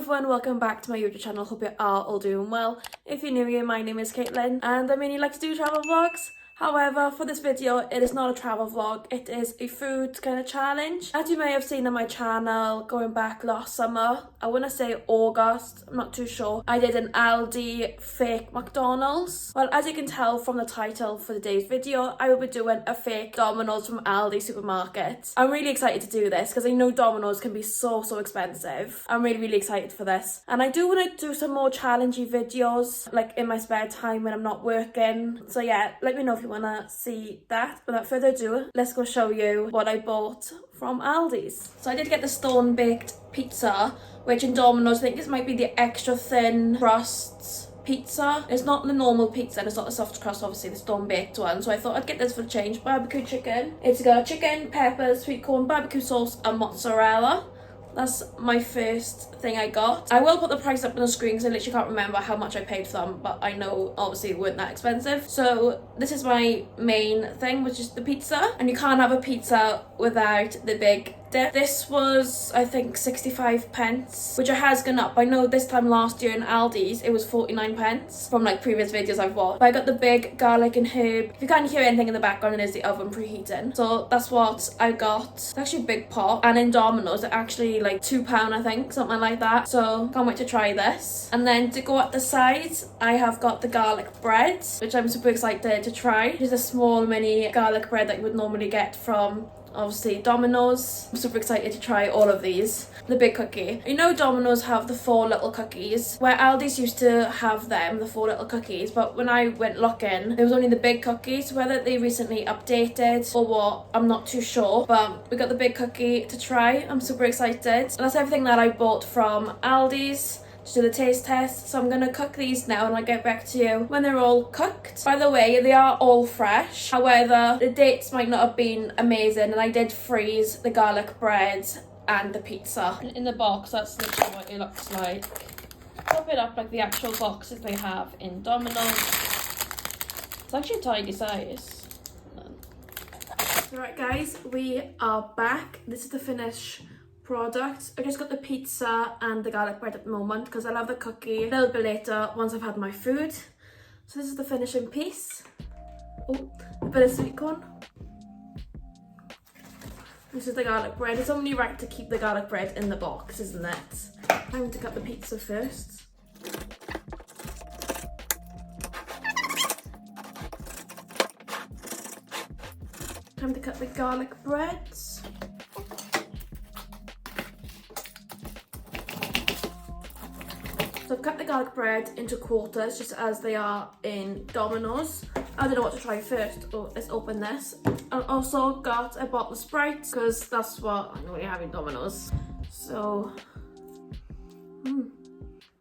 everyone, welcome back to my YouTube channel. Hope you are all doing well. If you're new here, my name is Caitlin and I mainly like to do travel vlogs. However, for this video, it is not a travel vlog, it is a food kind of challenge. As you may have seen on my channel, going back last summer, I want to say August, I'm not too sure, I did an ALDI fake McDonald's. Well, as you can tell from the title for today's video, I will be doing a fake Domino's from ALDI supermarket. I'm really excited to do this because I know Domino's can be so expensive. I'm really excited for this. And I do want to do some more challengey videos, like in my spare time when I'm not working. So yeah, let me know if you want to see that. Without further ado, let's go show you what I bought from Aldi's. So I did get the stone baked pizza, which in Domino's I think this might be the extra thin crust pizza. It's not the normal pizza and it's not the soft crust, obviously the stone baked one. So I thought I'd get this for a change. Barbecue chicken. It's got chicken, peppers, sweet corn, barbecue sauce and mozzarella. That's my first thing I got. I will put the price up on the screen because I literally can't remember how much I paid for them, but I know obviously it weren't that expensive. So this is my main thing, which is the pizza. And you can't have a pizza without the big dip. This was, I think, 65 pence, which it has gone up. I know this time last year in Aldi's, it was 49 pence from like previous videos I've watched. But I got the big garlic and herb. If you can't hear anything in the background, it is the oven preheating. So that's what I got. It's actually a big pot. And in Domino's, it actually like £2, I think, something like that. So can't wait to try this. And then to go at the side, I have got the garlic bread, which I'm super excited to try. It's a small mini garlic bread that you would normally get from obviously Domino's. I'm super excited to try all of these. The big cookie. You know Domino's have the 4 little cookies, where Aldi's used to have them, the 4 little cookies, but when I went looking, there was only the big cookies. Whether they recently updated or what, I'm not too sure, but we got the big cookie to try. I'm super excited. And that's everything that I bought from Aldi's to do the taste test. So I'm gonna cook these now and I'll get back to you when they're all cooked. By the way, they are all fresh. However, the dates might not have been amazing and I did freeze the garlic bread and the pizza. In the box, that's literally what it looks like. Top it up like the actual boxes they have in Domino's. It's actually a tidy size. Alright guys, we are back. This is the finished product. I just got the pizza and the garlic bread at the moment because I'll have the cookie a little bit later once I've had my food. So this is the finishing piece. Oh, a bit of sweet corn. This is the garlic bread. It's only right to keep the garlic bread in the box, isn't it? Time to cut the pizza first. Time to cut the garlic breads. So I've cut the garlic bread into quarters, just as they are in Domino's. I don't know what to try first. Oh, let's open this. I also got a bottle of Sprite, because that's what I know you have in Domino's. So,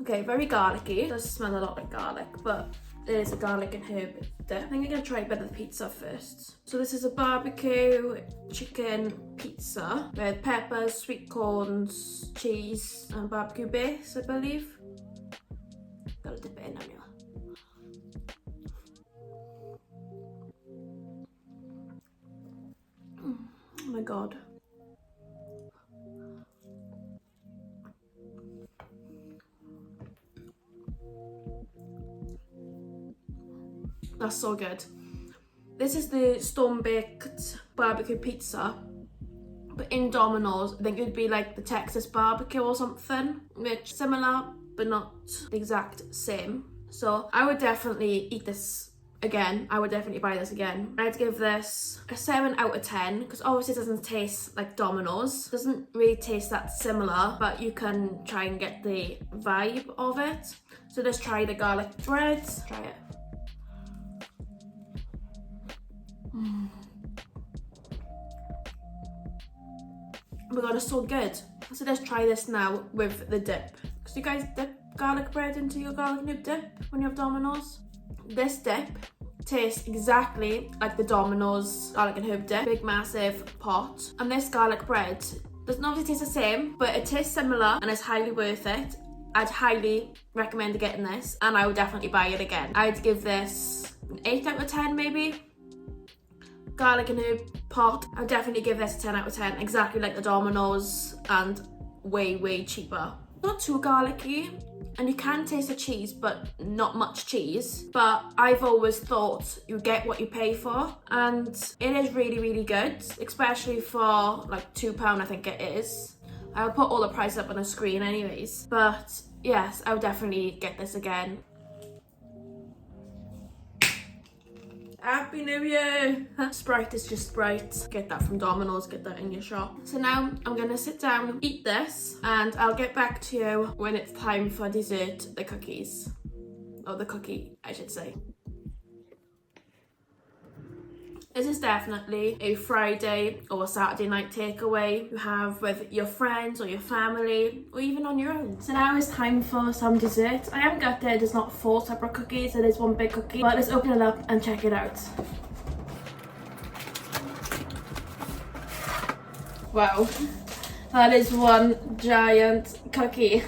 okay, very garlicky. It does smell a lot like garlic, but it is a garlic and herb dip. I think I'm gonna try a bit of the pizza first. So this is a barbecue chicken pizza with peppers, sweet corns, cheese, and barbecue base, I believe. Gotta dip it in now. Oh my god. That's so good. This is the stone baked barbecue pizza. But in Domino's, I think it would be like the Texas barbecue or something, which similar but not the exact same. So I would definitely eat this again. I would definitely buy this again. I'd give this a 7 out of 10 because obviously it doesn't taste like Domino's. It doesn't really taste that similar, but you can try and get the vibe of it. So let's try the garlic bread. Try it. Oh my god, it's so good. So let's try this now with the dip. So you guys dip garlic bread into your garlic nib dip when you have Domino's? This dip tastes exactly like the Domino's garlic and herb dip. Big massive pot. And this garlic bread doesn't obviously taste the same, but it tastes similar and it's highly worth it. I'd highly recommend getting this and I would definitely buy it again. I'd give this an 8 out of 10 maybe. Garlic and herb pot, I'd definitely give this a 10 out of 10, exactly like the Domino's and way cheaper. not too garlicky. And you can taste the cheese, but not much cheese. But I've always thought you get what you pay for. And it is really, really good, especially for like £2, I think it is. I'll put all the price up on the screen anyways. But yes, I would definitely get this again. Happy New Year! Sprite is just Sprite. Get that from Domino's, get that in your shop. So now I'm gonna sit down, eat this, and I'll get back to you when it's time for dessert, the cookies. Or the cookie, I should say. This is definitely a Friday or a Saturday night takeaway you have with your friends or your family or even on your own. So now it's time for some dessert. I am gutted there's not 4 separate cookies, it is one big cookie. But let's open it up and check it out. Wow, that is one giant cookie.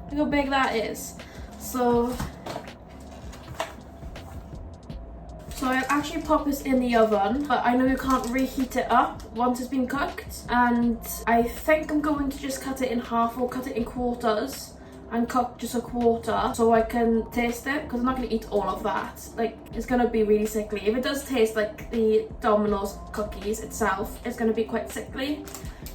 Look how big that is. So I'll actually pop this in the oven, but I know you can't reheat it up once it's been cooked. And I think I'm going to just cut it in half or cut it in quarters and cook just a quarter so I can taste it, because I'm not going to eat all of that. Like, it's going to be really sickly. If it does taste like the Domino's cookies itself, it's going to be quite sickly.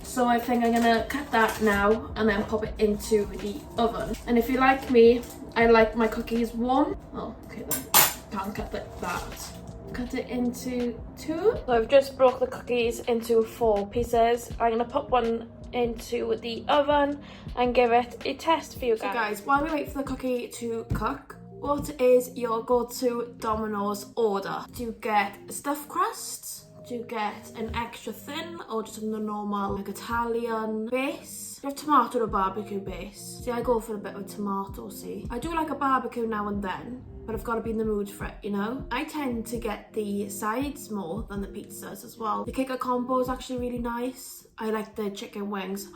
So I think I'm going to cut that now and then pop it into the oven. And if you like me, I like my cookies warm. Oh, okay then. Can't cut it that. Cut it into 2. So I've just broke the cookies into 4 pieces. I'm gonna put one into the oven and give it a test for you guys. So guys, while we wait for the cookie to cook, what is your go-to Domino's order? Do you get a stuffed crust? Do you get an extra thin or just a normal like Italian base? Do you have tomato or barbecue base? See, I go for a bit of tomato, see. I do like a barbecue now and then, but I've got to be in the mood for it, you know? I tend to get the sides more than the pizzas as well. The kicker combo is actually really nice. I like the chicken wings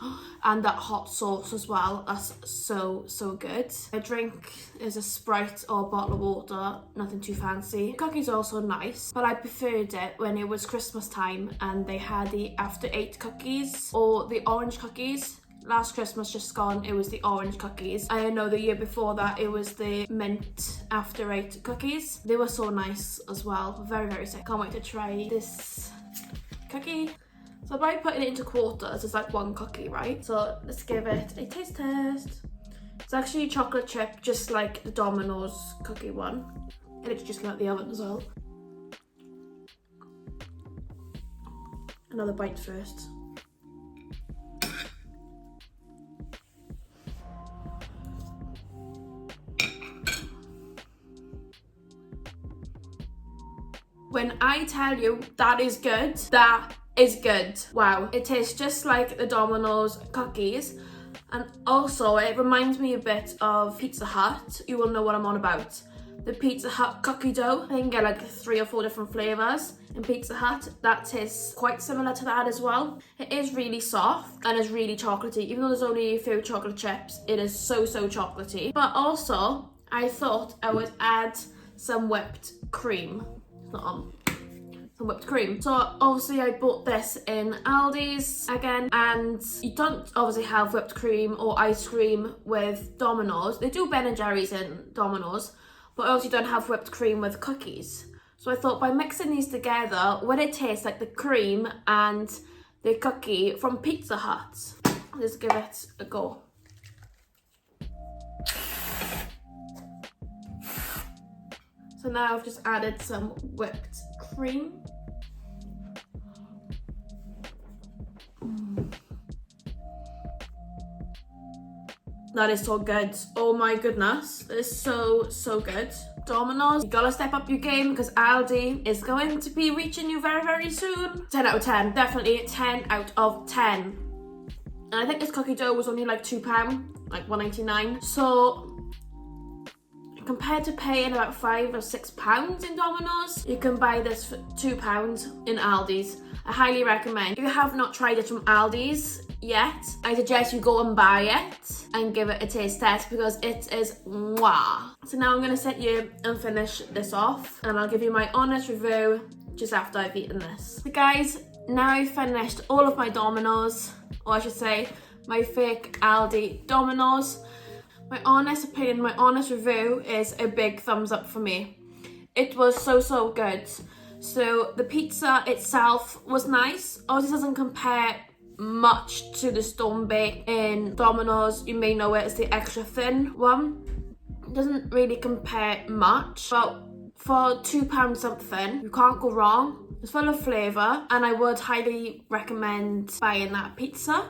and that hot sauce as well. That's so, so good. My drink is a Sprite or a bottle of water, nothing too fancy. The cookie's also nice, but I preferred it when it was Christmas time and they had the after 8 cookies or the orange cookies. Last Christmas just gone, it was the orange cookies. I know the year before that it was the mint after 8 cookies. They were so nice as well. Very, very sick. Can't wait to try this cookie. So by putting it into quarters, it's like 1 cookie, right? So let's give it a taste test. It's actually chocolate chip, just like the Domino's cookie one. And it's just came out the oven as well. Another bite first. When I tell you that is good, that is good. Wow, it tastes just like the Domino's cookies. And also it reminds me a bit of Pizza Hut. You will know what I'm on about. The Pizza Hut cookie dough. I can get like 3 or 4 different flavours in Pizza Hut. That tastes quite similar to that as well. It is really soft and it's really chocolatey. Even though there's only a few chocolate chips, it is so, so chocolatey. But also, I thought I would add some whipped cream. Some whipped cream. So obviously I bought this in Aldi's again, and you don't obviously have whipped cream or ice cream with Domino's. They do Ben & Jerry's in Domino's, but also you don't have whipped cream with cookies. So I thought by mixing these together, would it taste like the cream and the cookie from Pizza Hut? Let's give it a go. So now I've just added some whipped cream. That is so good. Oh my goodness. That is so, so good. Domino's, you gotta step up your game because Aldi is going to be reaching you very, very soon. 10 out of 10. Definitely 10 out of 10. And I think this cookie dough was only like £2, like $1.99. So compared to paying about £5 or £6 in Domino's, you can buy this for £2 in Aldi's. I highly recommend. If you have not tried it from Aldi's yet, I suggest you go and buy it and give it a taste test because it is mwah. So now I'm gonna sit you and finish this off, and I'll give you my honest review just after I've eaten this. So guys, now I've finished all of my Domino's, or I should say, my fake ALDI Domino's. My honest opinion, my honest review is a big thumbs up for me. It was so good. So the pizza itself was nice. Obviously doesn't compare much to the stone bake in Domino's. You may know it as the extra thin one. It doesn't really compare much, but for £2 something, you can't go wrong. It's full of flavour and I would highly recommend buying that pizza.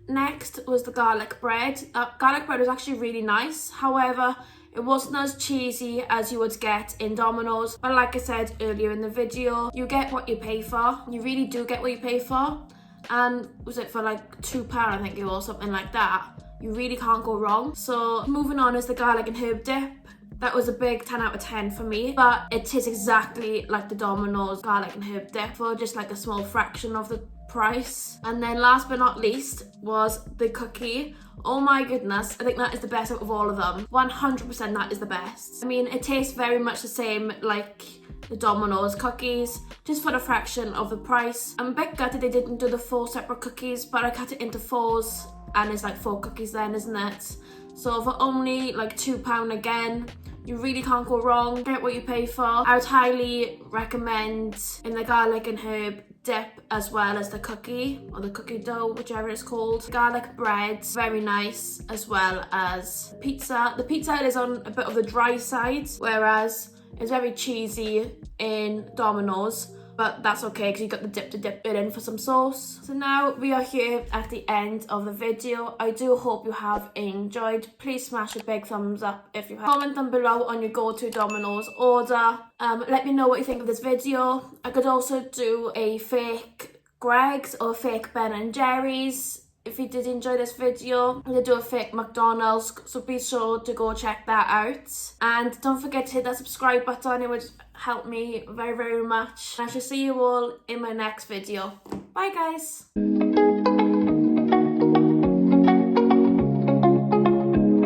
Next was the garlic bread. Garlic bread was actually really nice. However, it wasn't as cheesy as you would get in Domino's. But like I said earlier in the video, you get what you pay for. You really do get what you pay for. And was it for like £2 I think it was, something like that. You really can't go wrong. So moving on is the garlic and herb dip. That was a big 10 out of 10 for me, but it tastes exactly like the Domino's garlic and herb dip for just like a small fraction of the price. And then last but not least was the cookie. Oh my goodness, I think that is the best out of all of them. 100% that is the best. I mean, it tastes very much the same like the Domino's cookies, just for a fraction of the price. I'm a bit gutted they didn't do the 4 separate cookies, but I cut it into 4s and it's like 4 cookies then, isn't it? So for only like £2 again, you really can't go wrong. Get what you pay for. I would highly recommend in the garlic and herb dip as well as the cookie or the cookie dough, whichever it's called. Garlic bread, very nice, as well as pizza. The pizza is on a bit of the dry side, whereas it's very cheesy in Domino's. But that's okay because you got the dip to dip it in for some sauce. So now we are here at the end of the video. I do hope you have enjoyed. Please smash a big thumbs up if you have. Comment down below on your go-to Domino's order. Let me know what you think of this video. I could also do a fake Greg's or fake Ben and Jerry's. If you did enjoy this video, I'm going to do a fake McDonald's, so be sure to go check that out. And don't forget to hit that subscribe button, it would help me very much. I shall see you all in my next video. Bye guys!